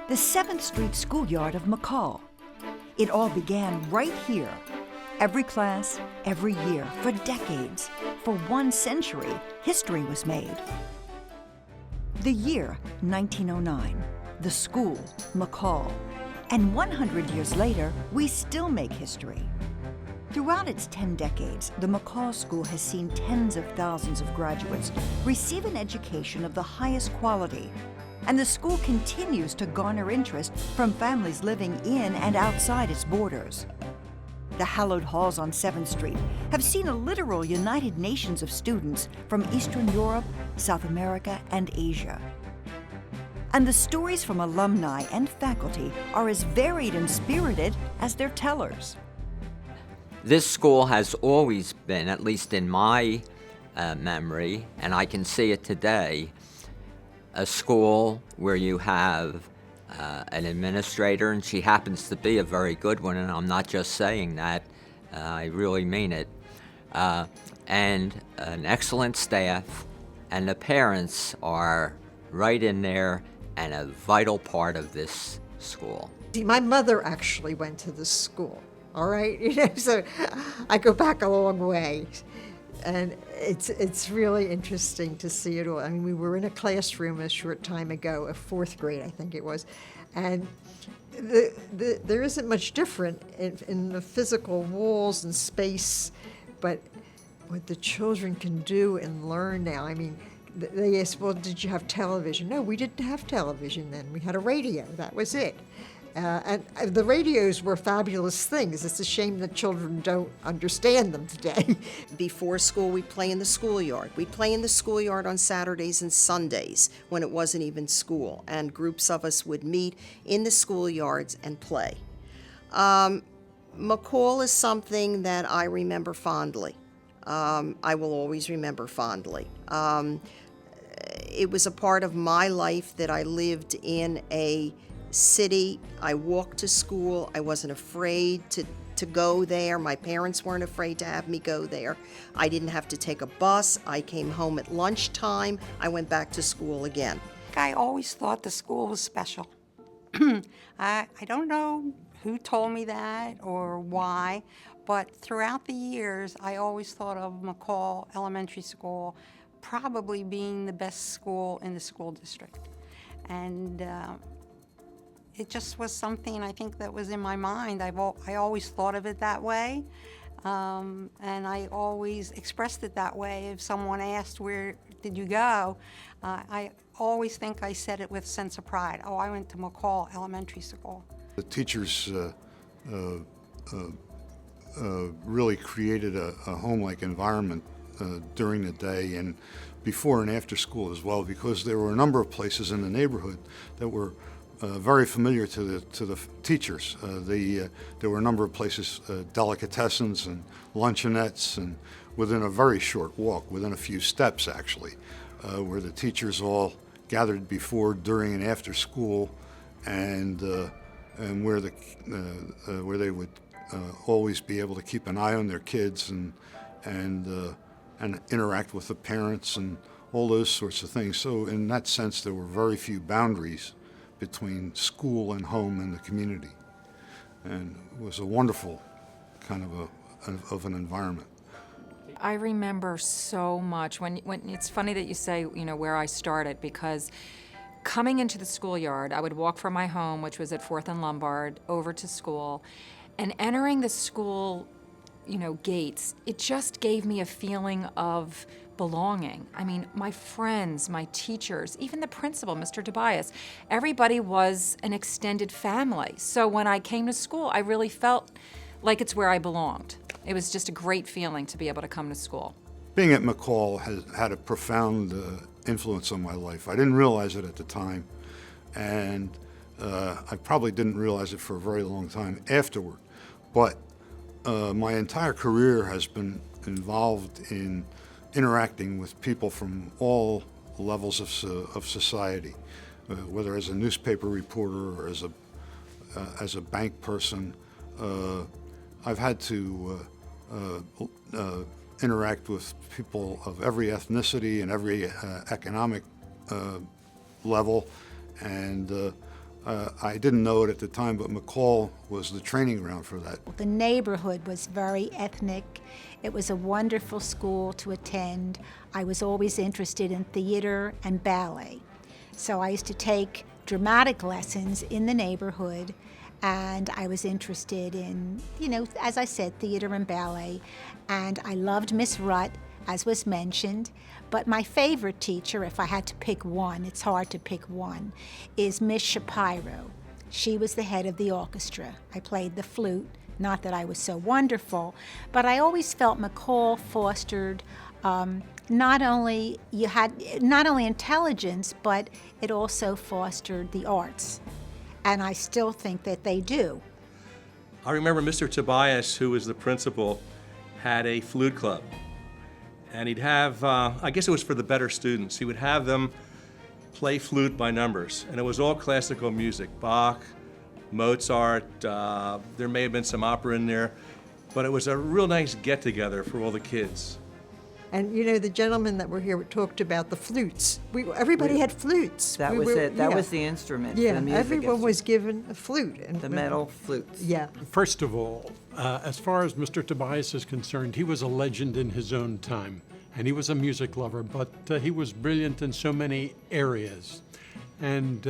the 7th Street schoolyard of McCall. It all began right here. Every class, every year, for decades, for 1 century, history was made. The year, 1909. The school, McCall. And 100 years later, we still make history. Throughout its 10 decades, the McCall School has seen tens of thousands of graduates receive an education of the highest quality. And the school continues to garner interest from families living in and outside its borders. The hallowed halls on 7th Street have seen a literal United Nations of students from Eastern Europe, South America, and Asia. And the stories from alumni and faculty are as varied and spirited as their tellers. This school has always been, at least in my memory, and I can see it today, a school where you have an administrator, and she happens to be a very good one, and I'm not just saying that, I really mean it, and an excellent staff, and the parents are right in there and a vital part of this school. See, my mother actually went to this school, all right? So I go back a long way. And it's really interesting to see it all. I mean, we were in a classroom a short time ago, a 4th grade, I think it was, and there isn't much different in the physical walls and space, but what the children can do and learn now. I mean, they asked, well, did you have television? No, we didn't have television then. We had a radio, that was it. And the radios were fabulous things. It's a shame that children don't understand them today. Before school, we'd play in the schoolyard. We'd play in the schoolyard on Saturdays and Sundays when it wasn't even school, and groups of us would meet in the schoolyards and play. McCall is something that I remember fondly. I will always remember fondly. It was a part of my life that I lived in a city. I walked to school. I wasn't afraid to go there. My parents weren't afraid to have me go there. I didn't have to take a bus. I came home at lunchtime. I went back to school again. I always thought the school was special. I don't know who told me that or why, but throughout the years, I always thought of McCall Elementary School probably being the best school in the school district. And it just was something I think that was in my mind. I always thought of it that way, and I always expressed it that way. If someone asked, where did you go? I always think I said it with a sense of pride. Oh, I went to McCall Elementary School. The teachers really created a home-like environment during the day and before and after school as well, because there were a number of places in the neighborhood that were very familiar to the teachers. There were a number of places, delicatessens and luncheonettes, and within a very short walk, within a few steps actually, where the teachers all gathered before, during, and after school, and where they would always be able to keep an eye on their kids and interact with the parents and all those sorts of things. So in that sense, there were very few boundaries between school and home and the community, and it was a wonderful kind of an environment. I remember so much when it's funny that you say, you know, where I started, because coming into the schoolyard, I would walk from my home, which was at 4th and Lombard, over to school, and entering the school, you know, gates, it just gave me a feeling of belonging. I mean, my friends, my teachers, even the principal, Mr. Tobias, everybody was an extended family. So when I came to school, I really felt like it's where I belonged. It was just a great feeling to be able to come to school. Being at McCall has had a profound influence on my life. I didn't realize it at the time, and I probably didn't realize it for a very long time afterward. But my entire career has been involved in interacting with people from all levels of society, whether as a newspaper reporter or as a bank person. I've had to interact with people of every ethnicity and every economic level, and I didn't know it at the time, but McCall was the training ground for that. The neighborhood was very ethnic. It was a wonderful school to attend. I was always interested in theater and ballet. So I used to take dramatic lessons in the neighborhood, and I was interested in, as I said, theater and ballet. And I loved Miss Rutt, as was mentioned. But my favorite teacher, if I had to pick one, it's hard to pick one, is Miss Shapiro. She was the head of the orchestra. I played the flute. Not that I was so wonderful, but I always felt McCall fostered not only intelligence, but it also fostered the arts. And I still think that they do. I remember Mr. Tobias, who was the principal, had a flute club. And he'd have, I guess it was for the better students, he would have them play flute by numbers. And it was all classical music, Bach, Mozart, there may have been some opera in there, but it was a real nice get-together for all the kids. And the gentlemen that were here talked about the flutes. Everybody had flutes. That was it. That was the instrument. Yeah, for the music everyone was given a flute. And the metal flutes. Yeah. First of all, as far as Mr. Tobias is concerned, he was a legend in his own time, and he was a music lover, but he was brilliant in so many areas. And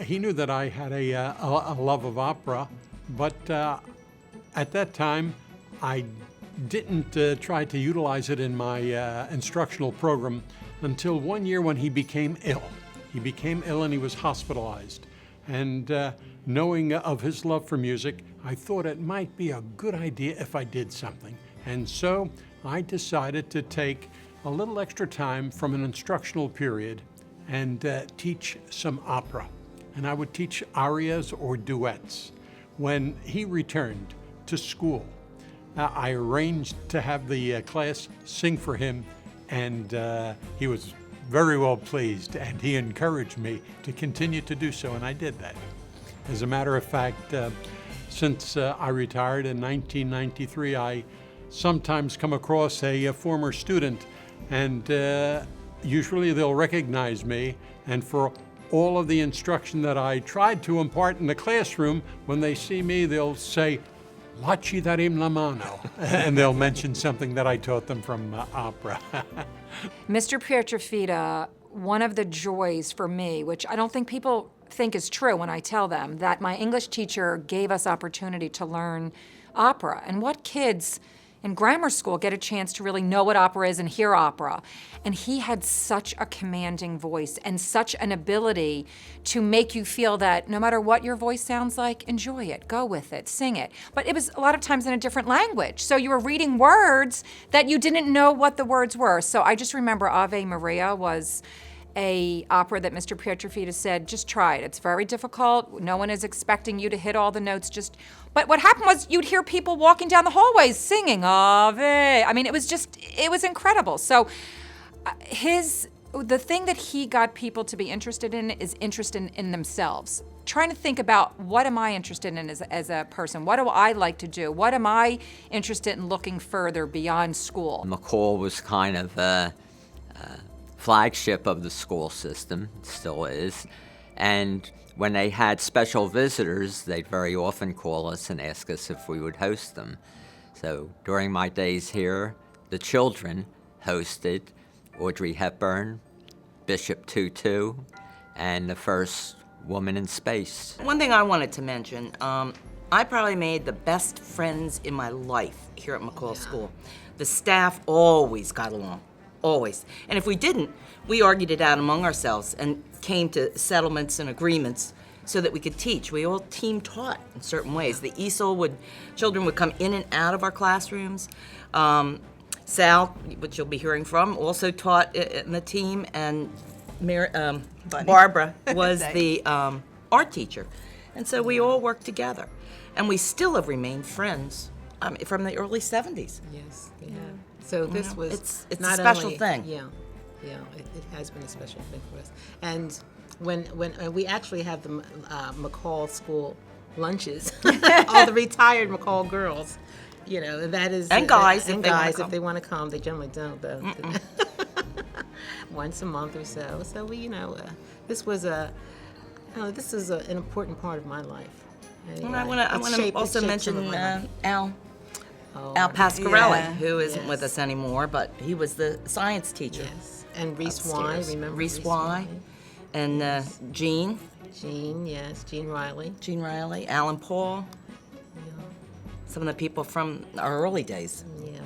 he knew that I had a love of opera, but at that time, I didn't try to utilize it in my instructional program until one year when he became ill. He became ill and he was hospitalized. And knowing of his love for music, I thought it might be a good idea if I did something. And so I decided to take a little extra time from an instructional period and teach some opera. And I would teach arias or duets. When he returned to school, I arranged to have the class sing for him, and he was very well pleased, and he encouraged me to continue to do so, and I did that. As a matter of fact, since I retired in 1993, I sometimes come across a former student, and usually they'll recognize me, and for all of the instruction that I tried to impart in the classroom, when they see me, they'll say, "Laci darim la mano," and they'll mention something that I taught them from opera. Mr. Pietrafita, one of the joys for me, which I don't think people think is true when I tell them, that my English teacher gave us opportunity to learn opera. And what kids in grammar school get a chance to really know what opera is and hear opera. And he had such a commanding voice and such an ability to make you feel that no matter what your voice sounds like, enjoy it, go with it, sing it. But it was a lot of times in a different language. So you were reading words that you didn't know what the words were. So I just remember Ave Maria was a opera that Mr. Pietrafita said, just try it. It's very difficult. No one is expecting you to hit all the notes. But what happened was you'd hear people walking down the hallways singing Ave. I mean, it was incredible. So the thing that he got people to be interested in is interest in themselves. Trying to think about, what am I interested in as a person? What do I like to do? What am I interested in looking further beyond school? McCall was kind of a flagship of the school system, still is. And when they had special visitors, they'd very often call us and ask us if we would host them. So during my days here, the children hosted Audrey Hepburn, Bishop Tutu, and the first woman in space. One thing I wanted to mention, I probably made the best friends in my life here at McCall School. The staff always got along. Always. And if we didn't, we argued it out among ourselves and came to settlements and agreements so that we could teach. We all team taught in certain ways. The children would come in and out of our classrooms. Sal, which you'll be hearing from, also taught in the team, and Barbara was the art teacher. And so we all worked together. And we still have remained friends from the early 70s. Yes, yeah. So this was it's not a special only, thing. Yeah, it has been a special thing for us. And when we actually have the McCall School lunches, all the retired McCall girls, that is, and guys, if they want to come, they generally don't though. Once a month or so. So we, this was Oh, this is an important part of my life. Anyway, And I want to also mention Al Pasquarelli, Yeah. who isn't with us anymore, but he was the science teacher. Yes, and Reese Y, upstairs. remember Reese Y, and Jean Jean, yes, Jean Riley. Riley, Alan Paul, some of the people from our early days. Yeah.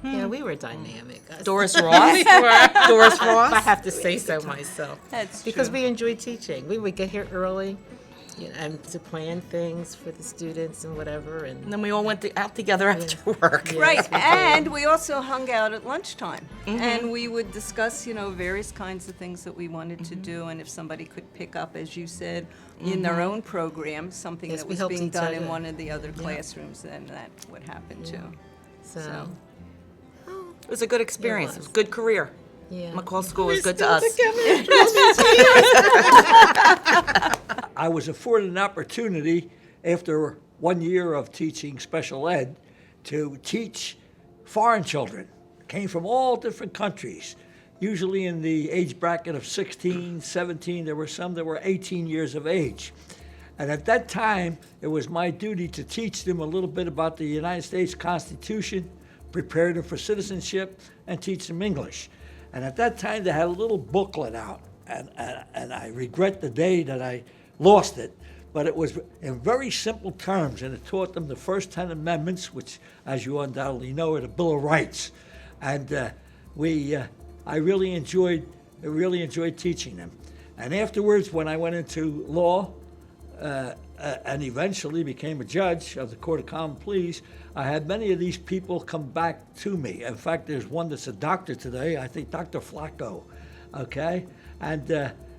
Yeah, we were dynamic. Doris Ross. Doris Ross. I have to say so myself. That's because true. we enjoyed teaching. We would get here early, and to plan things for the students and whatever. And And then we all went out together after work. Right, and we also hung out at lunchtime, and we would discuss, various kinds of things that we wanted to do, and if somebody could pick up, as you said, in their own program, something Yes, that we was helped being each done in other. one of the other classrooms, then that would happen too. so It was a good experience. It was a good career. yeah. McCall School was good to us. I was afforded an opportunity after 1 year of teaching special ed to teach foreign children. Came from all different countries, usually in the age bracket of 16, 17. There were some that were 18 years of age. And at that time, it was my duty to teach them a little bit about the United States Constitution, prepare them for citizenship, and teach them English. And at that time, they had a little booklet out, and I regret the day that I lost it, but it was in very simple terms, and it taught them the first 10 amendments, which, as you undoubtedly know, are the Bill of Rights. And I really enjoyed teaching them. And afterwards, when I went into law, and eventually became a judge of the Court of Common Pleas, I had many of these people come back to me. In fact, there's one that's a doctor today, I think Dr. Flacco, okay? And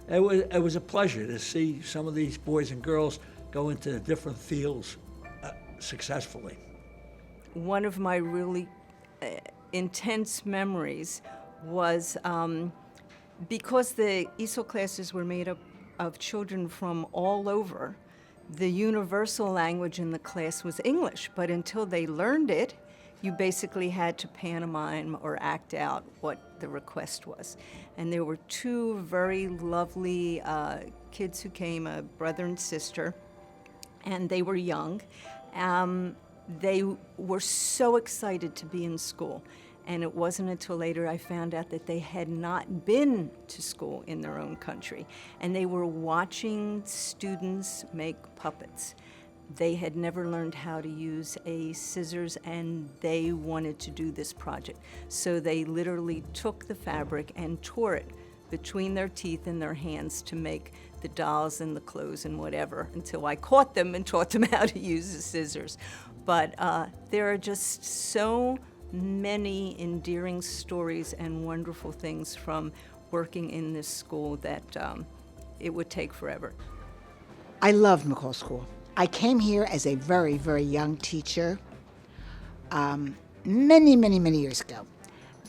it was a pleasure to see some of these boys and girls go into different fields successfully. One of my really intense memories was because the ESOL classes were made up of children from all over, the universal language in the class was English, but until they learned it, you basically had to pantomime or act out what the request was. And there were two very lovely kids who came, a brother and sister, and they were young. They were so excited to be in school. And it wasn't until later I found out that they had not been to school in their own country. And they were watching students make puppets. They had never learned how to use a scissors, and they wanted to do this project. So they literally took the fabric and tore it between their teeth and their hands to make the dolls and the clothes and whatever, until I caught them and taught them how to use the scissors. But there are just so many endearing stories and wonderful things from working in this school that it would take forever. I loved McCall School. I came here as a very, very young teacher many, many, many years ago,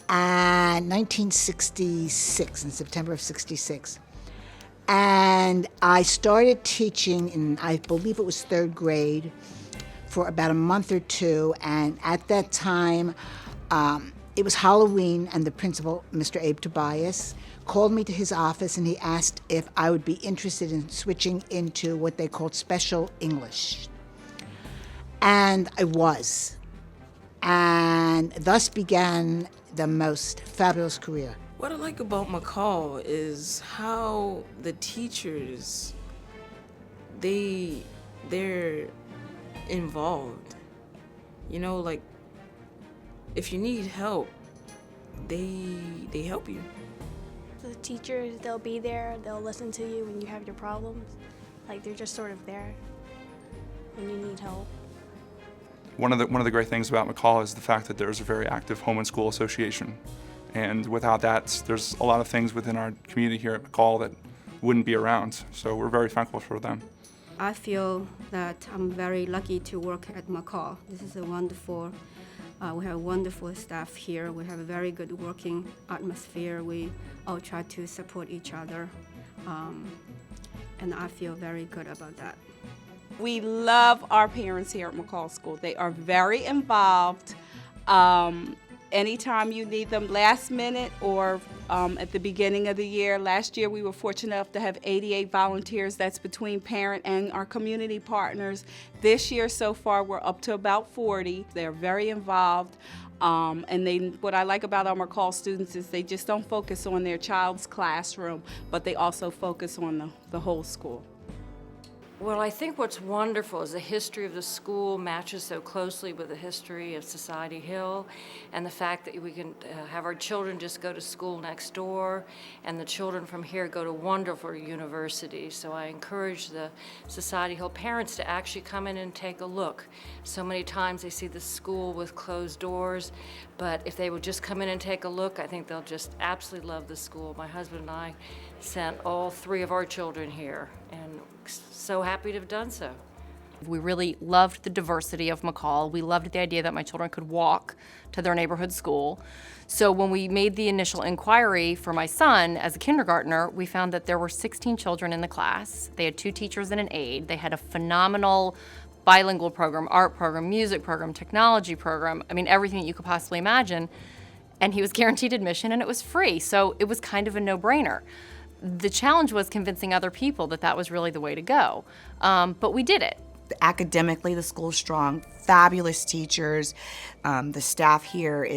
and 1966, in September of 66. And I started teaching in, I believe it was third grade, for about a month or two, and at that time, it was Halloween, and the principal, Mr. Abe Tobias, called me to his office, and he asked if I would be interested in switching into what they called special English. And I was. And thus began the most fabulous career. What I like about McCall is how the teachers, they're involved. You know, like, if you need help, they help you. The teachers, they'll be there, they'll listen to you when you have your problems. Like, they're just sort of there when you need help. One of the great things about McCall is the fact that there's a very active home and school association. And without that, there's a lot of things within our community here at McCall that wouldn't be around. So we're very thankful for them. I feel that I'm very lucky to work at McCall. This is a wonderful, we have wonderful staff here. We have a very good working atmosphere. We all try to support each other. And I feel very good about that. We love our parents here at McCall School. They are very involved. Anytime you need them last minute or at the beginning of the year. Last year we were fortunate enough to have 88 volunteers. That's between parent and our community partners. This year so far we're up to about 40. They're very involved. And what I like about our McCall students is they just don't focus on their child's classroom, but they also focus on the whole school. Well, I think what's wonderful is the history of the school matches so closely with the history of Society Hill, and the fact that we can have our children just go to school next door, and the children from here go to wonderful universities. So I encourage the Society Hill parents to actually come in and take a look. So many times they see the school with closed doors, but if they would just come in and take a look, I think they'll just absolutely love the school. My husband and I sent all 3 of our children here, and so happy to have done so. We really loved the diversity of McCall. We loved the idea that my children could walk to their neighborhood school. So when we made the initial inquiry for my son as a kindergartner, we found that there were 16 children in the class. They had 2 teachers and an aide. They had a phenomenal bilingual program, art program, music program, technology program. I mean, everything that you could possibly imagine. And he was guaranteed admission and it was free. So it was kind of a no-brainer. The challenge was convincing other people that that was really the way to go. But we did it. Academically, the school's strong, fabulous teachers. The staff here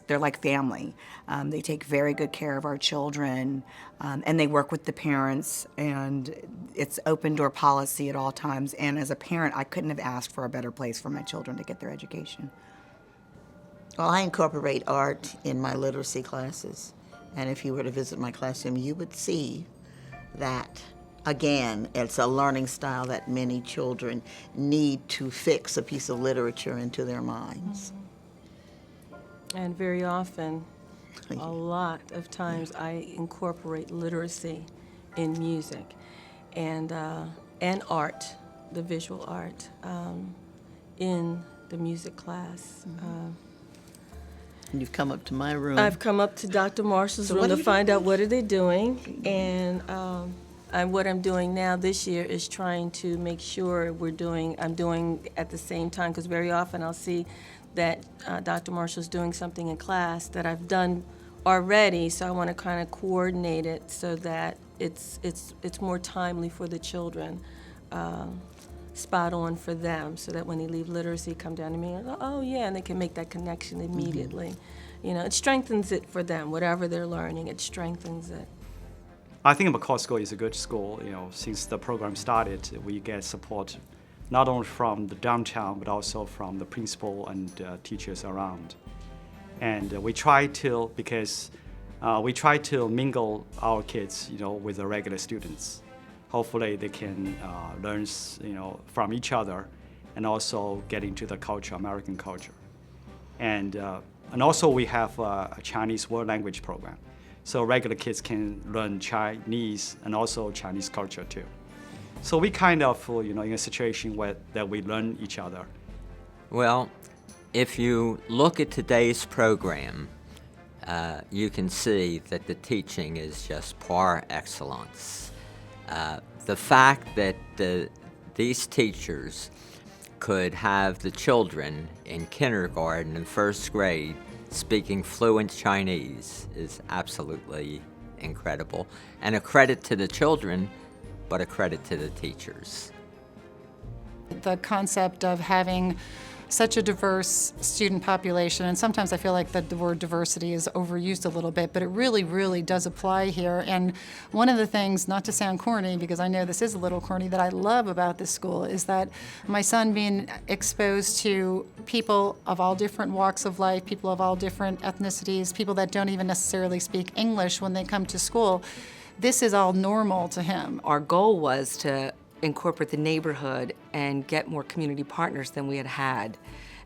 they're like family. They take very good care of our children, and they work with the parents, and it's open door policy at all times. And as a parent, I couldn't have asked for a better place for my children to get their education. Well, I incorporate art in my literacy classes. And if you were to visit my classroom, you would see that, again, it's a learning style that many children need to fix a piece of literature into their minds. And very often, a lot of times, I incorporate literacy in music and art, the visual art, in the music class. You've come up to my room. I've come up to Dr. Marshall's room to find out what are they doing, and what I'm doing now this year is trying to make sure I'm doing at the same time, because very often I'll see that Dr. Marshall's doing something in class that I've done already, so I want to kind of coordinate it so that it's more timely for the children. Spot on for them, so that when they leave literacy, come down to me and go, oh yeah, and they can make that connection immediately. You know, it strengthens it for them, whatever they're learning, it strengthens it. I think McCall School is a good school. You know, since the program started, we get support not only from the downtown, but also from the principal and teachers around. And we try to mingle our kids, with the regular students. Hopefully they can learn, from each other, and also get into the culture, American culture. And also we have a Chinese world language program. So regular kids can learn Chinese and also Chinese culture too. So we kind of, in a situation that we learn each other. Well, if you look at today's program, you can see that the teaching is just par excellence. The fact that these teachers could have the children in kindergarten and first grade speaking fluent Chinese is absolutely incredible. And a credit to the children, but a credit to the teachers. The concept of having such a diverse student population, and sometimes I feel like the word diversity is overused a little bit, but it really, really does apply here. And one of the things, not to sound corny, because I know this is a little corny, that I love about this school is that my son being exposed to people of all different walks of life, people of all different ethnicities, people that don't even necessarily speak English when they come to school, this is all normal to him. Our goal was to incorporate the neighborhood and get more community partners than we had had.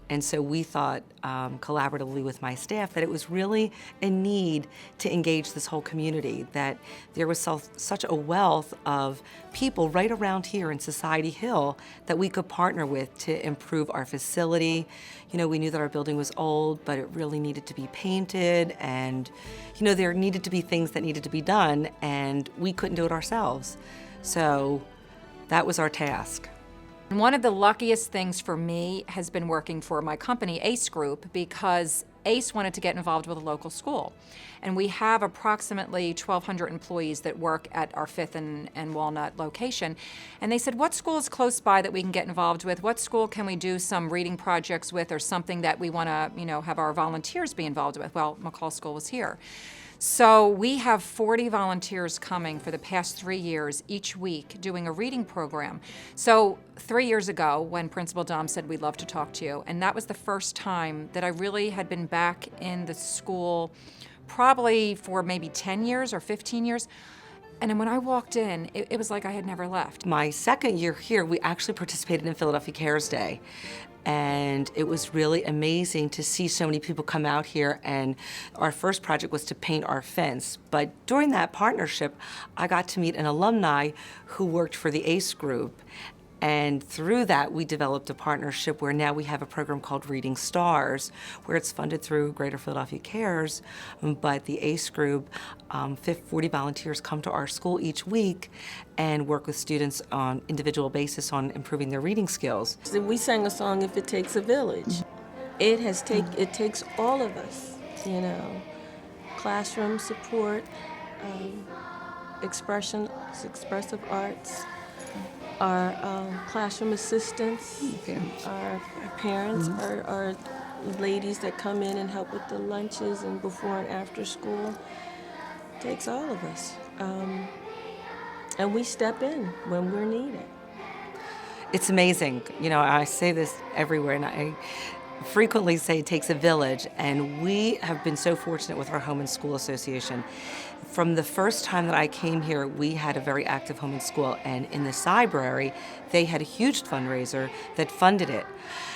And so we thought collaboratively with my staff that it was really a need to engage this whole community, that there was such a wealth of people right around here in Society Hill that we could partner with to improve our facility. We knew that our building was old, but it really needed to be painted, and there needed to be things that needed to be done, and we couldn't do it ourselves. So that was our task. One of the luckiest things for me has been working for my company, Ace Group, because ACE wanted to get involved with a local school. And we have approximately 1,200 employees that work at our 5th and Walnut location. And they said, what school is close by that we can get involved with? What school can we do some reading projects with, or something that we want to, have our volunteers be involved with? Well, McCall School was here. So we have 40 volunteers coming for the past 3 years each week doing a reading program. So 3 years ago, when Principal Dom said, we'd love to talk to you, and that was the first time that I really had been back in the school probably for maybe 10 years or 15 years. And then when I walked in, it was like I had never left. My second year here, we actually participated in Philadelphia Cares Day. And it was really amazing to see so many people come out here, and our first project was to paint our fence. But during that partnership, I got to meet an alumni who worked for the ACE group. And through that, we developed a partnership where now we have a program called Reading Stars, where it's funded through Greater Philadelphia Cares. But the ACE group, 40 volunteers come to our school each week and work with students on individual basis on improving their reading skills. We sang a song, If It Takes a Village. It takes all of us, classroom support, expressive arts, our classroom assistants, our parents, our ladies that come in and help with the lunches and before and after school. It takes all of us. And we step in when we're needed. It's amazing. I say this everywhere, and I frequently say it takes a village, and we have been so fortunate with our Home and School Association. From the first time that I came here, we had a very active Home and School, and in the library, they had a huge fundraiser that funded it.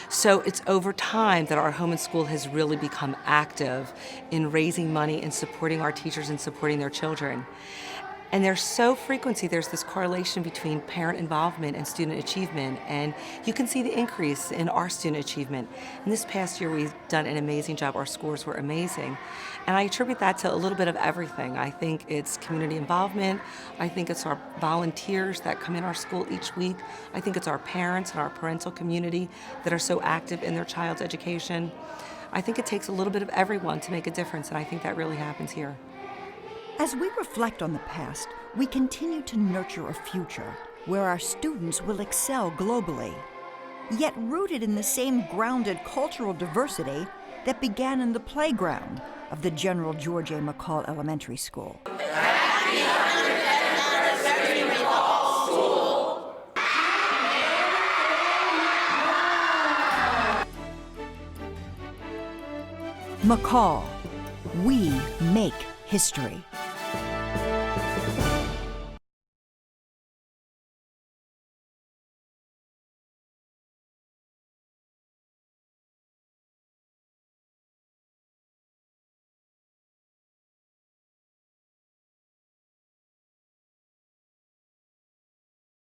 So it's over time that our Home and School has really become active in raising money and supporting our teachers and supporting their children. And there's this correlation between parent involvement and student achievement, and you can see the increase in our student achievement. And this past year, we've done an amazing job. Our scores were amazing. And I attribute that to a little bit of everything. I think it's community involvement. I think it's our volunteers that come in our school each week. I think it's our parents and our parental community that are so active in their child's education. I think it takes a little bit of everyone to make a difference, and I think that really happens here. As we reflect on the past, we continue to nurture a future where our students will excel globally, yet rooted in the same grounded cultural diversity that began in the playground of the General George A. McCall Elementary School. Happy 100th anniversary, McCall School! McCall, we make history.